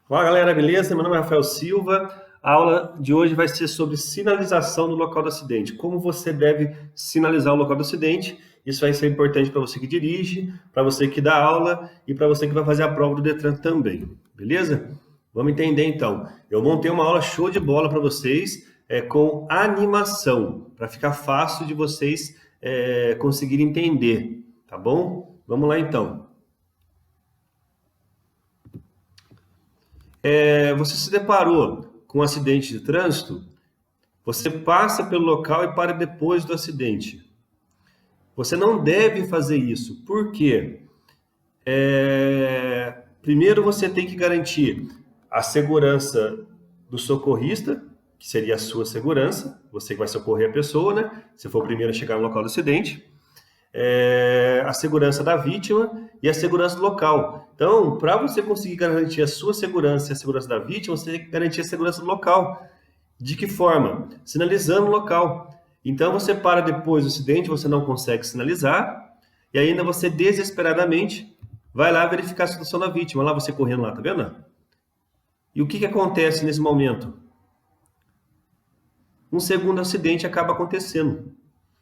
Fala galera, beleza? Meu nome é Rafael Silva. A aula de hoje vai ser sobre sinalização no local do acidente. Como você deve sinalizar o local do acidente. Isso vai ser importante para você que dirige, para você que dá aula e para você que vai fazer a prova do Detran também. Beleza? Vamos entender então. Eu montei uma aula show de bola para vocês com animação, para ficar fácil de vocês conseguirem entender, tá bom? Vamos lá então. Você se deparou com um acidente de trânsito, você passa pelo local e para depois do acidente. Você não deve fazer isso. Por quê? Primeiro você tem que garantir a segurança do socorrista, que seria a sua segurança, você que vai socorrer a pessoa, né? Se for o primeiro a chegar no local do acidente. A segurança da vítima e a segurança do local. Então, para você conseguir garantir a sua segurança e a segurança da vítima, você tem que garantir a segurança do local. De que forma? Sinalizando o local. Então, você para depois do acidente, você não consegue sinalizar, e ainda você desesperadamente vai lá verificar a situação da vítima. Lá você correndo lá, tá vendo? E o que acontece nesse momento? Um segundo acidente acaba acontecendo.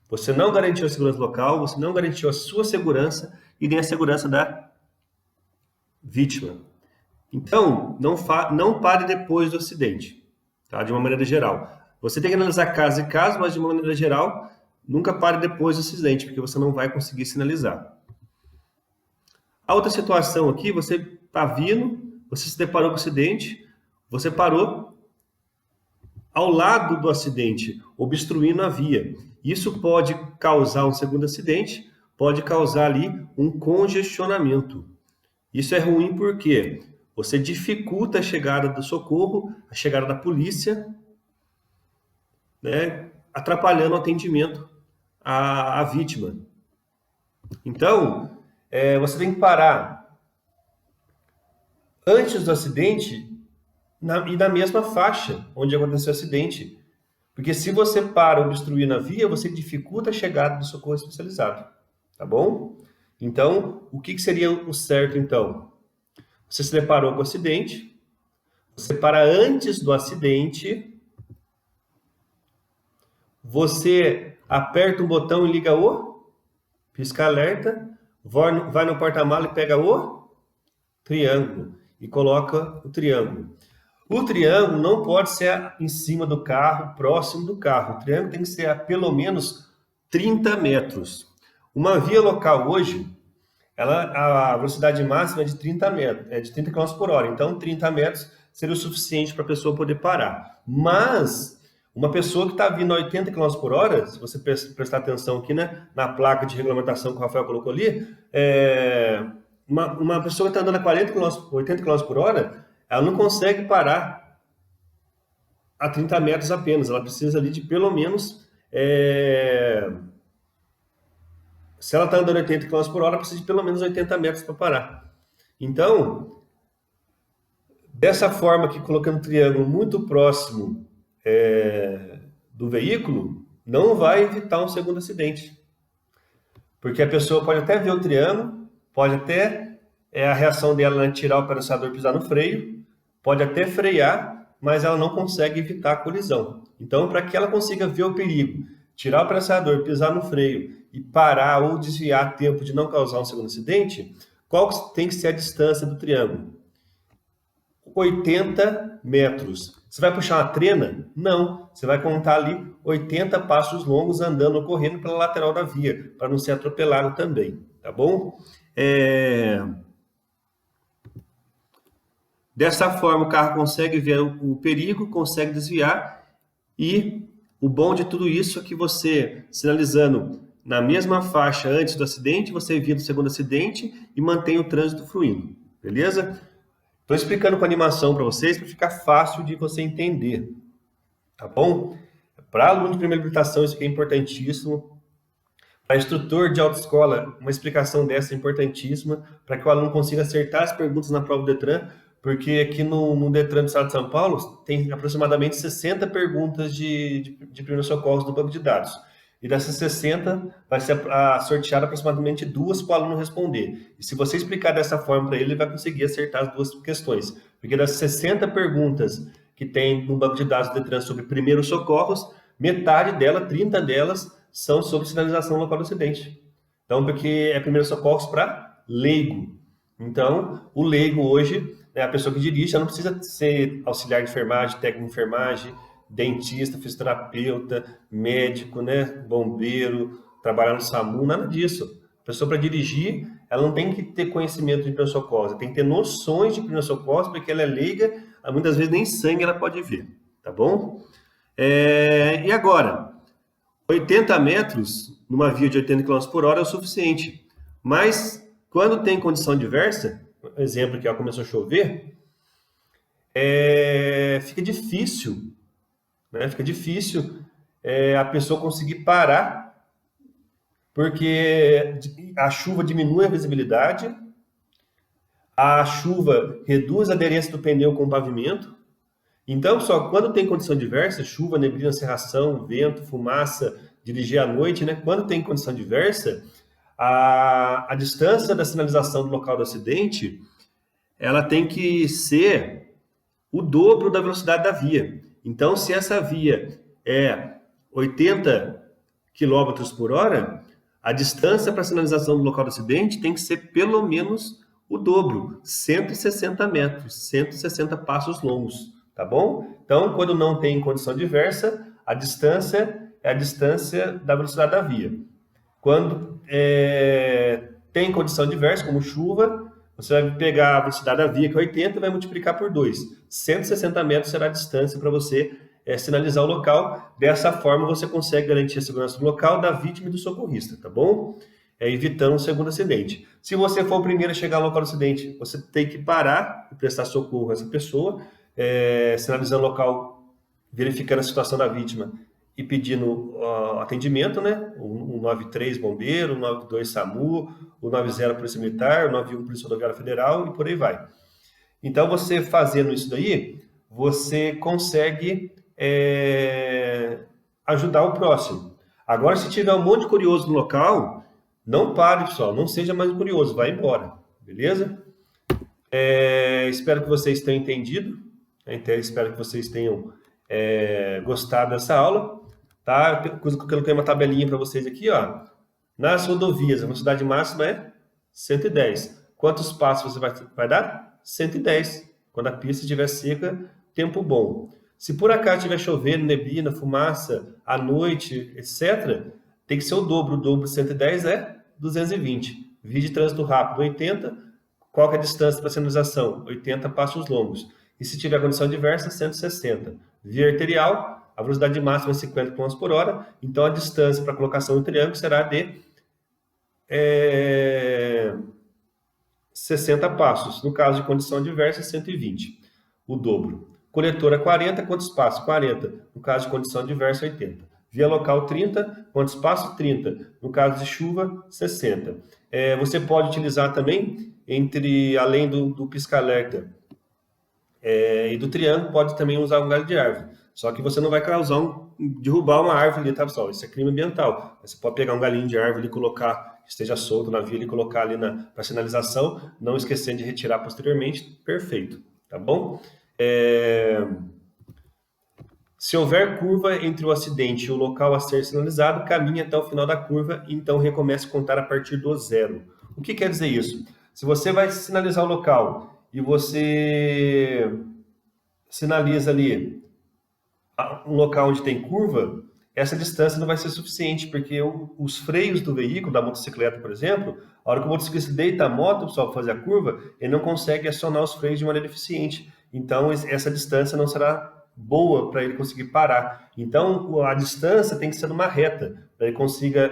Você não garantiu a segurança local, você não garantiu a sua segurança e nem a segurança da vítima. Então, não pare depois do acidente, tá? De uma maneira geral. Você tem que analisar caso e caso, mas de uma maneira geral, nunca pare depois do acidente, porque você não vai conseguir sinalizar. A outra situação aqui, você está vindo, você se deparou com o acidente, você parou ao lado do acidente, obstruindo a via. Isso pode causar um segundo acidente, pode causar ali um congestionamento. Isso é ruim porque você dificulta a chegada do socorro, a chegada da polícia, né, atrapalhando o atendimento à vítima. Então, você tem que parar antes do acidente e na mesma faixa onde aconteceu o acidente. Porque se você para obstruir na via, você dificulta a chegada do socorro especializado. Tá bom? Então, o que seria o certo, então? Você se deparou com o acidente, você para antes do acidente, você aperta um botão e liga o pisca-alerta, vai no porta-mala e pega o triângulo e coloca o triângulo. O triângulo não pode ser em cima do carro, próximo do carro. O triângulo tem que ser a pelo menos 30 metros. Uma via local hoje, a velocidade máxima é de 30 metros, é de 30 km por hora. Então, 30 metros seria o suficiente para a pessoa poder parar. Mas, uma pessoa que está vindo a 80 km por hora, se você prestar atenção aqui, né, na placa de regulamentação que o Rafael colocou ali, uma pessoa que está andando a 80 km por hora, ela não consegue parar a 30 metros apenas. Ela precisa ali de pelo menos... se ela está andando a 80 km por hora, precisa de pelo menos 80 metros para parar. Então, dessa forma aqui, colocando o triângulo muito próximo do veículo, não vai evitar um segundo acidente. Porque a pessoa pode até ver o triângulo, pode até... a reação dela é tirar o pedaçador e pisar no freio, pode até frear, mas ela não consegue evitar a colisão. Então, para que ela consiga ver o perigo, tirar o pedaçador, pisar no freio e parar ou desviar a tempo de não causar um segundo acidente, qual tem que ser a distância do triângulo? 80 metros. Você vai puxar uma trena? Não. Você vai contar ali 80 passos longos andando ou correndo pela lateral da via, para não ser atropelado também, tá bom? Dessa forma, o carro consegue ver o perigo, consegue desviar, e o bom de tudo isso é que você, sinalizando na mesma faixa antes do acidente, você evita o segundo acidente e mantém o trânsito fluindo, beleza? Estou explicando com animação para vocês, para ficar fácil de você entender, tá bom? Para aluno de primeira habilitação, isso aqui é importantíssimo. Para instrutor de autoescola, uma explicação dessa é importantíssima, para que o aluno consiga acertar as perguntas na prova do Detran, porque aqui no Detran do Estado de São Paulo tem aproximadamente 60 perguntas de primeiros socorros no banco de dados. E dessas 60, vai ser sorteado aproximadamente 2 para o aluno responder. E se você explicar dessa forma para ele, ele vai conseguir acertar as 2 questões. Porque das 60 perguntas que tem no banco de dados do Detran sobre primeiros socorros, metade dela, 30 delas, são sobre sinalização local do acidente. Então, porque é primeiros socorros para leigo. Então, o leigo hoje, né, a pessoa que dirige, ela não precisa ser auxiliar de enfermagem, técnico de enfermagem, dentista, fisioterapeuta, médico, né, bombeiro, trabalhar no SAMU, nada disso. A pessoa para dirigir, ela não tem que ter conhecimento de primeiros socorros, ela tem que ter noções de primeiros socorros, porque ela é leiga, muitas vezes nem sangue ela pode ver, tá bom? E agora, 80 metros numa via de 80 km por hora é o suficiente, mas quando tem condição adversa, exemplo que começou a chover, fica difícil, né? Fica difícil a pessoa conseguir parar, porque a chuva diminui a visibilidade, a chuva reduz a aderência do pneu com o pavimento. Então, só quando tem condição adversa, chuva, neblina, cerração, vento, fumaça, dirigir à noite, né? Quando tem condição adversa, a distância da sinalização do local do acidente, ela tem que ser o dobro da velocidade da via. Então, se essa via é 80 km por hora, a distância para a sinalização do local do acidente tem que ser pelo menos o dobro, 160 metros, 160 passos longos, tá bom? Então, quando não tem condição adversa, a distância é a distância da velocidade da via. Quando tem condição adversa, como chuva, você vai pegar a velocidade da via, que é 80, e vai multiplicar por 2. 160 metros será a distância para você sinalizar o local. Dessa forma, você consegue garantir a segurança do local, da vítima e do socorrista, tá bom? Evitando um segundo acidente. Se você for o primeiro a chegar ao local do acidente, você tem que parar e prestar socorro a essa pessoa, sinalizando o local, verificando a situação da vítima e pedindo atendimento, né? O 93 bombeiro, o 92 SAMU, o 90 Polícia Militar, o 91 Polícia Rodoviária Federal e por aí vai. Então, você fazendo isso daí, você consegue ajudar o próximo. Agora, se tiver um monte de curioso no local, não pare, pessoal, não seja mais curioso, vai embora, beleza? Espero que vocês tenham entendido, espero que vocês tenham gostado dessa aula, tá? Eu coloquei uma tabelinha para vocês aqui, ó. Nas rodovias, a velocidade máxima é 110. Quantos passos você vai dar? 110. Quando a pista estiver seca, tempo bom. Se por acaso estiver chovendo, neblina, fumaça, à noite, etc., tem que ser o dobro. O dobro de 110 é 220. Via de trânsito rápido, 80. Qual que é a distância para sinalização? 80 passos longos. E se tiver condição adversa, 160. Via arterial, a velocidade máxima é 50 km por hora, então a distância para colocação do triângulo será de 60 passos. No caso de condição adversa, 120. O dobro. Coletora 40, quantos passos? 40. No caso de condição adversa, 80. Via local 30, quantos passos? 30. No caso de chuva, 60. Você pode utilizar também, além do pisca-alerta e do triângulo, pode também usar um galho de árvore. Só que você não vai derrubar uma árvore ali, tá, pessoal? Isso é crime ambiental. Você pode pegar um galinho de árvore e colocar, que esteja solto na via, e colocar ali para sinalização, não esquecendo de retirar posteriormente. Perfeito, tá bom? Se houver curva entre o acidente e o local a ser sinalizado, caminhe até o final da curva e então recomece a contar a partir do zero. O que quer dizer isso? Se você vai sinalizar o local e você sinaliza ali um local onde tem curva, essa distância não vai ser suficiente, porque os freios do veículo, da motocicleta, por exemplo, a hora que o motociclista deita a moto para fazer a curva, ele não consegue acionar os freios de maneira eficiente. Então, essa distância não será boa para ele conseguir parar. Então, a distância tem que ser numa reta, para ele consiga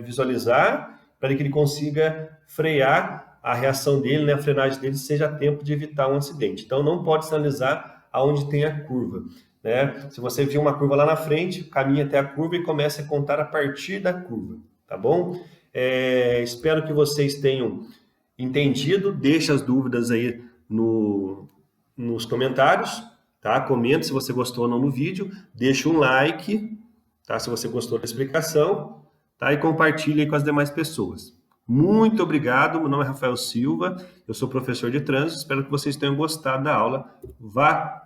visualizar, para que ele consiga frear a reação dele, né, a frenagem dele, seja a tempo de evitar um acidente. Então, não pode sinalizar aonde tem a curva. Né? Se você viu uma curva lá na frente, caminhe até a curva e comece a contar a partir da curva, tá bom? Espero que vocês tenham entendido. Deixe as dúvidas aí nos comentários, tá? Comente se você gostou ou não no vídeo, deixe um like tá? Se você gostou da explicação, tá? E compartilhe aí com as demais pessoas. Muito obrigado, meu nome é Rafael Silva, eu sou professor de trânsito, espero que vocês tenham gostado da aula. Valeu!